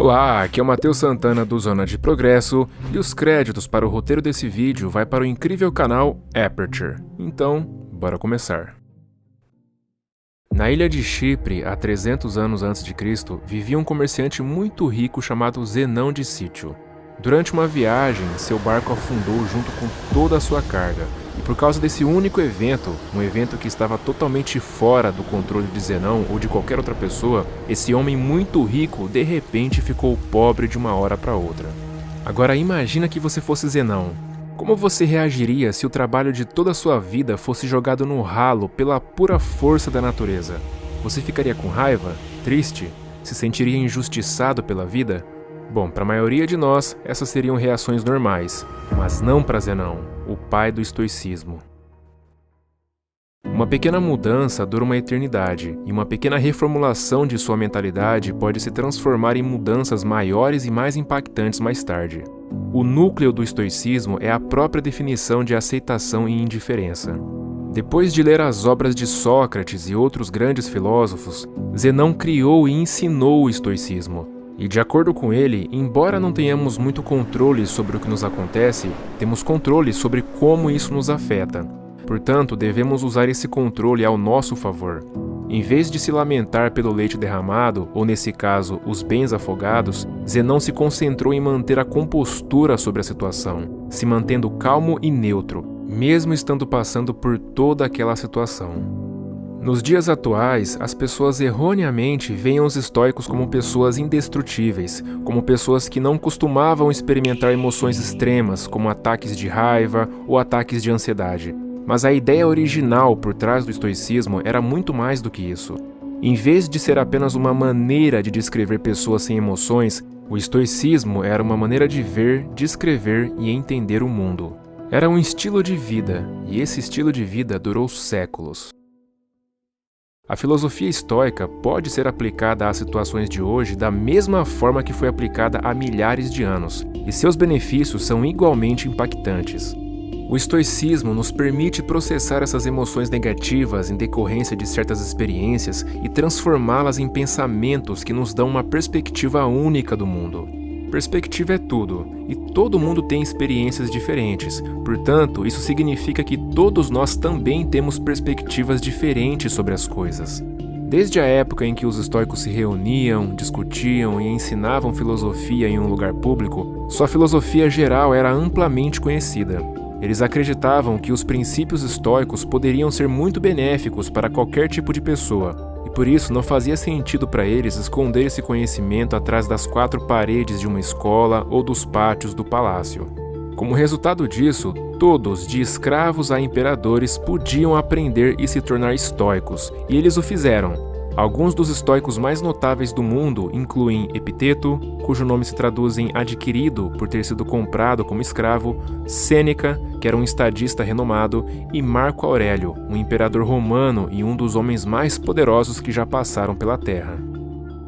Olá, aqui é o Matheus Santana do Zona de Progresso e os créditos para o roteiro desse vídeo vai para o incrível canal Aperture. Então, bora começar. Na ilha de Chipre, há 300 anos antes de Cristo, vivia um comerciante muito rico chamado Zenão de Sítio. Durante uma viagem, seu barco afundou junto com toda a sua carga, e por causa desse único evento, um evento que estava totalmente fora do controle de Zenão ou de qualquer outra pessoa, esse homem muito rico de repente ficou pobre de uma hora para outra. Agora imagina que você fosse Zenão. Como você reagiria se o trabalho de toda a sua vida fosse jogado no ralo pela pura força da natureza? Você ficaria com raiva? Triste? Se sentiria injustiçado pela vida? Bom, para a maioria de nós, essas seriam reações normais, mas não para Zenão, o pai do estoicismo. Uma pequena mudança dura uma eternidade, e uma pequena reformulação de sua mentalidade pode se transformar em mudanças maiores e mais impactantes mais tarde. O núcleo do estoicismo é a própria definição de aceitação e indiferença. Depois de ler as obras de Sócrates e outros grandes filósofos, Zenão criou e ensinou o estoicismo. E de acordo com ele, embora não tenhamos muito controle sobre o que nos acontece, temos controle sobre como isso nos afeta. Portanto, devemos usar esse controle ao nosso favor. Em vez de se lamentar pelo leite derramado, ou nesse caso, os bens afogados, Zenão se concentrou em manter a compostura sobre a situação, se mantendo calmo e neutro, mesmo estando passando por toda aquela situação. Nos dias atuais, as pessoas erroneamente veem os estoicos como pessoas indestrutíveis, como pessoas que não costumavam experimentar emoções extremas, como ataques de raiva ou ataques de ansiedade. Mas a ideia original por trás do estoicismo era muito mais do que isso. Em vez de ser apenas uma maneira de descrever pessoas sem emoções, o estoicismo era uma maneira de ver, descrever e entender o mundo. Era um estilo de vida, e esse estilo de vida durou séculos. A filosofia estoica pode ser aplicada às situações de hoje da mesma forma que foi aplicada há milhares de anos, e seus benefícios são igualmente impactantes. O estoicismo nos permite processar essas emoções negativas em decorrência de certas experiências e transformá-las em pensamentos que nos dão uma perspectiva única do mundo. Perspectiva é tudo, e todo mundo tem experiências diferentes, portanto, isso significa que todos nós também temos perspectivas diferentes sobre as coisas. Desde a época em que os estoicos se reuniam, discutiam e ensinavam filosofia em um lugar público, sua filosofia geral era amplamente conhecida. Eles acreditavam que os princípios estoicos poderiam ser muito benéficos para qualquer tipo de pessoa, e por isso não fazia sentido para eles esconder esse conhecimento atrás das quatro paredes de uma escola ou dos pátios do palácio. Como resultado disso, todos, de escravos a imperadores, podiam aprender e se tornar estoicos, e eles o fizeram. Alguns dos estoicos mais notáveis do mundo incluem Epiteto, cujo nome se traduz em adquirido por ter sido comprado como escravo, Sêneca, que era um estadista renomado, e Marco Aurélio, um imperador romano e um dos homens mais poderosos que já passaram pela Terra.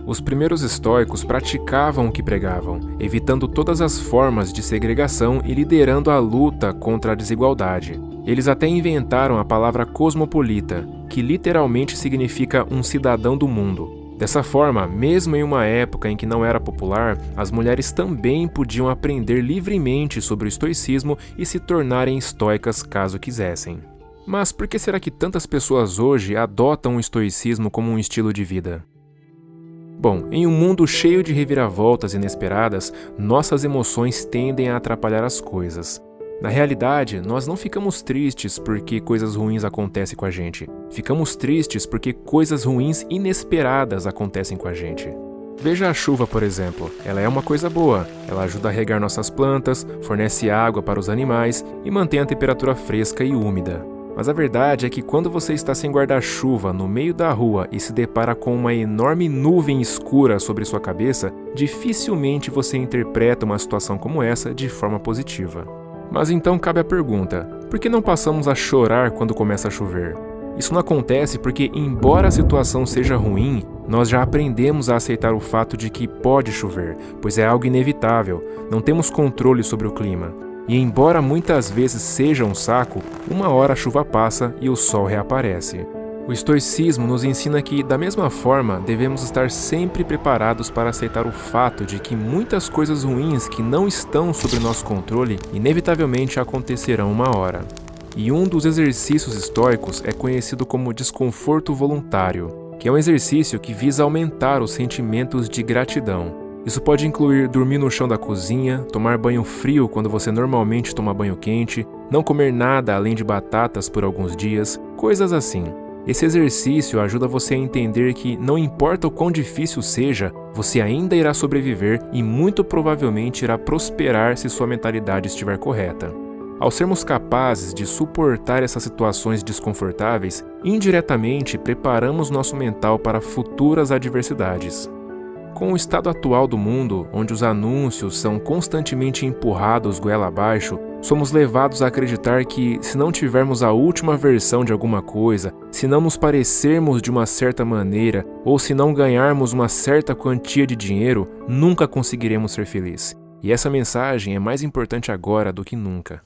Os primeiros estoicos praticavam o que pregavam, evitando todas as formas de segregação e liderando a luta contra a desigualdade. Eles até inventaram a palavra cosmopolita, que literalmente significa um cidadão do mundo. Dessa forma, mesmo em uma época em que não era popular, as mulheres também podiam aprender livremente sobre o estoicismo e se tornarem estoicas caso quisessem. Mas por que será que tantas pessoas hoje adotam o estoicismo como um estilo de vida? Bom, em um mundo cheio de reviravoltas inesperadas, nossas emoções tendem a atrapalhar as coisas. Na realidade, nós não ficamos tristes porque coisas ruins acontecem com a gente. Ficamos tristes porque coisas ruins inesperadas acontecem com a gente. Veja a chuva, por exemplo. Ela é uma coisa boa. Ela ajuda a regar nossas plantas, fornece água para os animais e mantém a temperatura fresca e úmida. Mas a verdade é que quando você está sem guarda-chuva no meio da rua e se depara com uma enorme nuvem escura sobre sua cabeça, dificilmente você interpreta uma situação como essa de forma positiva. Mas então cabe a pergunta, por que não passamos a chorar quando começa a chover? Isso não acontece porque, embora a situação seja ruim, nós já aprendemos a aceitar o fato de que pode chover, pois é algo inevitável, não temos controle sobre o clima. E embora muitas vezes seja um saco, uma hora a chuva passa e o sol reaparece. O estoicismo nos ensina que, da mesma forma, devemos estar sempre preparados para aceitar o fato de que muitas coisas ruins que não estão sob nosso controle inevitavelmente acontecerão uma hora. E um dos exercícios estoicos é conhecido como desconforto voluntário, que é um exercício que visa aumentar os sentimentos de gratidão. Isso pode incluir dormir no chão da cozinha, tomar banho frio quando você normalmente toma banho quente, não comer nada além de batatas por alguns dias, coisas assim. Esse exercício ajuda você a entender que, não importa o quão difícil seja, você ainda irá sobreviver e muito provavelmente irá prosperar se sua mentalidade estiver correta. Ao sermos capazes de suportar essas situações desconfortáveis, indiretamente preparamos nosso mental para futuras adversidades. Com o estado atual do mundo, onde os anúncios são constantemente empurrados goela abaixo, somos levados a acreditar que, se não tivermos a última versão de alguma coisa, se não nos parecermos de uma certa maneira ou se não ganharmos uma certa quantia de dinheiro, nunca conseguiremos ser felizes. E essa mensagem é mais importante agora do que nunca.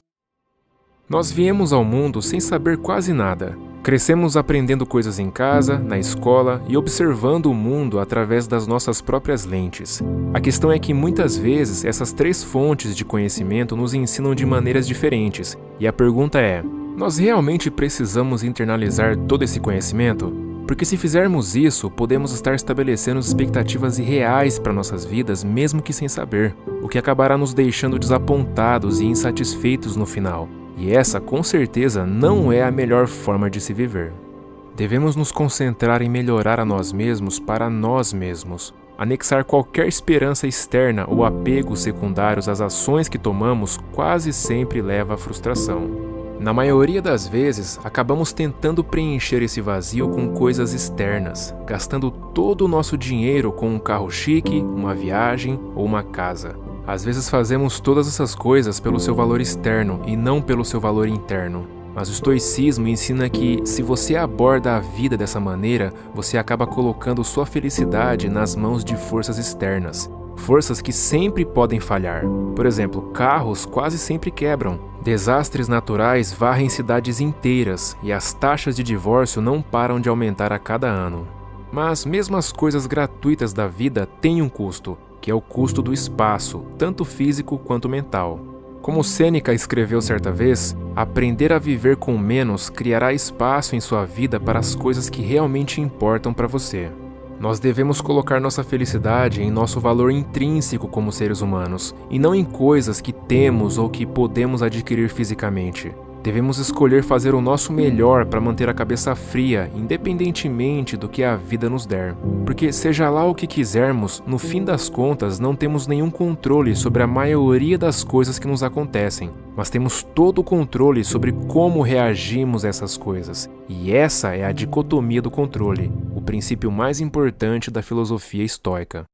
Nós viemos ao mundo sem saber quase nada. Crescemos aprendendo coisas em casa, na escola e observando o mundo através das nossas próprias lentes. A questão é que muitas vezes essas três fontes de conhecimento nos ensinam de maneiras diferentes. E a pergunta é: nós realmente precisamos internalizar todo esse conhecimento? Porque se fizermos isso, podemos estar estabelecendo expectativas irreais para nossas vidas, mesmo que sem saber, o que acabará nos deixando desapontados e insatisfeitos no final. E essa, com certeza, não é a melhor forma de se viver. Devemos nos concentrar em melhorar a nós mesmos para nós mesmos. Anexar qualquer esperança externa ou apego secundários às ações que tomamos quase sempre leva à frustração. Na maioria das vezes, acabamos tentando preencher esse vazio com coisas externas, gastando todo o nosso dinheiro com um carro chique, uma viagem ou uma casa. Às vezes fazemos todas essas coisas pelo seu valor externo e não pelo seu valor interno. Mas o estoicismo ensina que, se você aborda a vida dessa maneira, você acaba colocando sua felicidade nas mãos de forças externas. Forças que sempre podem falhar. Por exemplo, carros quase sempre quebram. Desastres naturais varrem cidades inteiras e as taxas de divórcio não param de aumentar a cada ano. Mas mesmo as coisas gratuitas da vida têm um custo, que é o custo do espaço, tanto físico quanto mental. Como Sêneca escreveu certa vez, aprender a viver com menos criará espaço em sua vida para as coisas que realmente importam para você. Nós devemos colocar nossa felicidade em nosso valor intrínseco como seres humanos, e não em coisas que temos ou que podemos adquirir fisicamente. Devemos escolher fazer o nosso melhor para manter a cabeça fria, independentemente do que a vida nos der. Porque, seja lá o que quisermos, no fim das contas não temos nenhum controle sobre a maioria das coisas que nos acontecem, mas temos todo o controle sobre como reagimos a essas coisas. E essa é a dicotomia do controle, o princípio mais importante da filosofia estoica.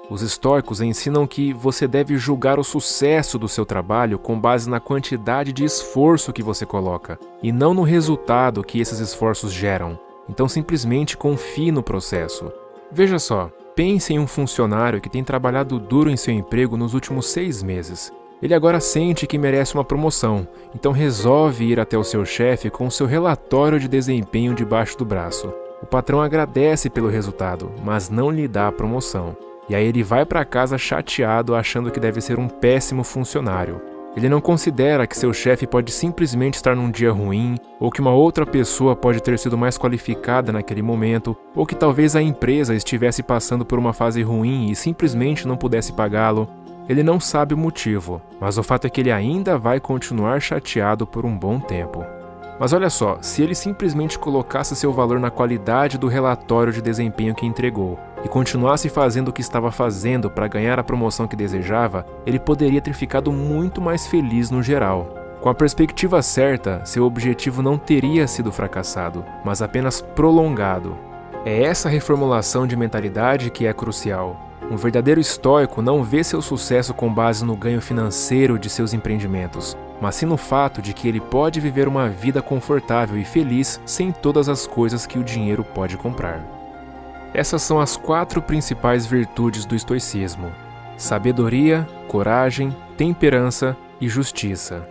Os estoicos ensinam que você deve julgar o sucesso do seu trabalho com base na quantidade de esforço que você coloca, e não no resultado que esses esforços geram. Então simplesmente confie no processo. Veja só, pense em um funcionário que tem trabalhado duro em seu emprego nos últimos 6 meses. Ele agora sente que merece uma promoção, então resolve ir até o seu chefe com o seu relatório de desempenho debaixo do braço. O patrão agradece pelo resultado, mas não lhe dá a promoção. E aí ele vai para casa chateado, achando que deve ser um péssimo funcionário. Ele não considera que seu chefe pode simplesmente estar num dia ruim, ou que uma outra pessoa pode ter sido mais qualificada naquele momento, ou que talvez a empresa estivesse passando por uma fase ruim e simplesmente não pudesse pagá-lo. Ele não sabe o motivo, mas o fato é que ele ainda vai continuar chateado por um bom tempo. Mas olha só, se ele simplesmente colocasse seu valor na qualidade do relatório de desempenho que entregou e continuasse fazendo o que estava fazendo para ganhar a promoção que desejava, ele poderia ter ficado muito mais feliz no geral. Com a perspectiva certa, seu objetivo não teria sido fracassado, mas apenas prolongado. É essa reformulação de mentalidade que é crucial. Um verdadeiro estoico não vê seu sucesso com base no ganho financeiro de seus empreendimentos, mas sim no fato de que ele pode viver uma vida confortável e feliz sem todas as coisas que o dinheiro pode comprar. Essas são as 4 principais virtudes do estoicismo: sabedoria, coragem, temperança e justiça.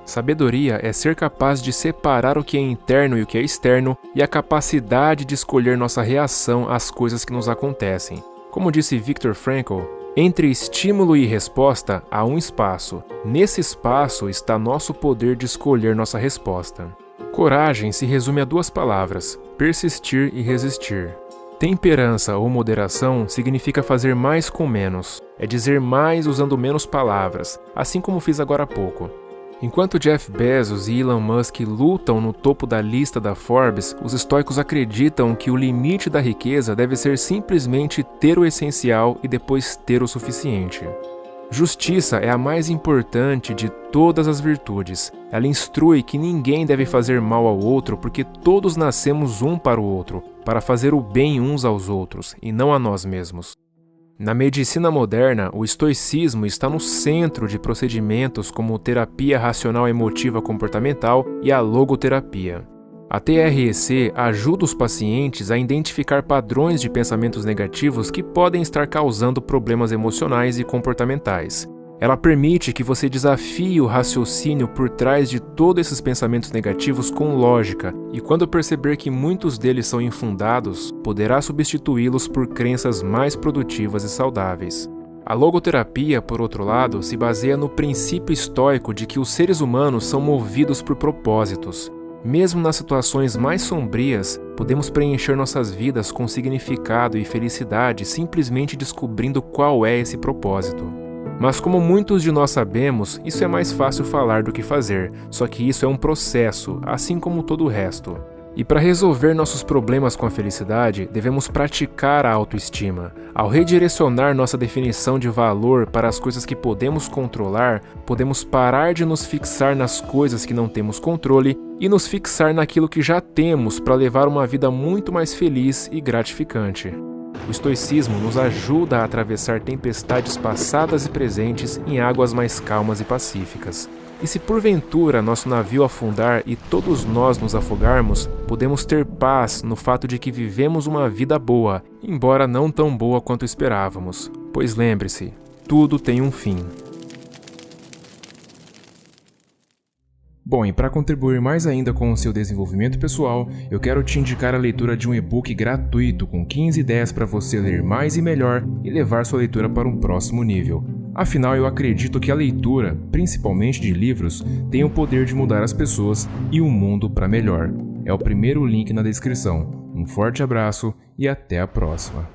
Sabedoria é ser capaz de separar o que é interno e o que é externo e a capacidade de escolher nossa reação às coisas que nos acontecem. Como disse Viktor Frankl, entre estímulo e resposta há um espaço. Nesse espaço está nosso poder de escolher nossa resposta. Coragem se resume a 2 palavras: persistir e resistir. Temperança ou moderação significa fazer mais com menos. É dizer mais usando menos palavras, assim como fiz agora há pouco. Enquanto Jeff Bezos e Elon Musk lutam no topo da lista da Forbes, os estoicos acreditam que o limite da riqueza deve ser simplesmente ter o essencial e depois ter o suficiente. Justiça é a mais importante de todas as virtudes. Ela instrui que ninguém deve fazer mal ao outro porque todos nascemos um para o outro, para fazer o bem uns aos outros e não a nós mesmos. Na medicina moderna, o estoicismo está no centro de procedimentos como terapia racional emotiva comportamental e a logoterapia. A TREC ajuda os pacientes a identificar padrões de pensamentos negativos que podem estar causando problemas emocionais e comportamentais. Ela permite que você desafie o raciocínio por trás de todos esses pensamentos negativos com lógica, e quando perceber que muitos deles são infundados, poderá substituí-los por crenças mais produtivas e saudáveis. A logoterapia, por outro lado, se baseia no princípio estoico de que os seres humanos são movidos por propósitos. Mesmo nas situações mais sombrias, podemos preencher nossas vidas com significado e felicidade simplesmente descobrindo qual é esse propósito. Mas como muitos de nós sabemos, isso é mais fácil falar do que fazer, só que isso é um processo, assim como todo o resto. E para resolver nossos problemas com a felicidade, devemos praticar a autoestima. Ao redirecionar nossa definição de valor para as coisas que podemos controlar, podemos parar de nos fixar nas coisas que não temos controle e nos fixar naquilo que já temos para levar uma vida muito mais feliz e gratificante. O estoicismo nos ajuda a atravessar tempestades passadas e presentes em águas mais calmas e pacíficas. E se porventura nosso navio afundar e todos nós nos afogarmos, podemos ter paz no fato de que vivemos uma vida boa, embora não tão boa quanto esperávamos. Pois lembre-se, tudo tem um fim. Bom, e para contribuir mais ainda com o seu desenvolvimento pessoal, eu quero te indicar a leitura de um e-book gratuito com 15 ideias para você ler mais e melhor e levar sua leitura para um próximo nível. Afinal, eu acredito que a leitura, principalmente de livros, tem o poder de mudar as pessoas e o mundo para melhor. É o primeiro link na descrição. Um forte abraço e até a próxima.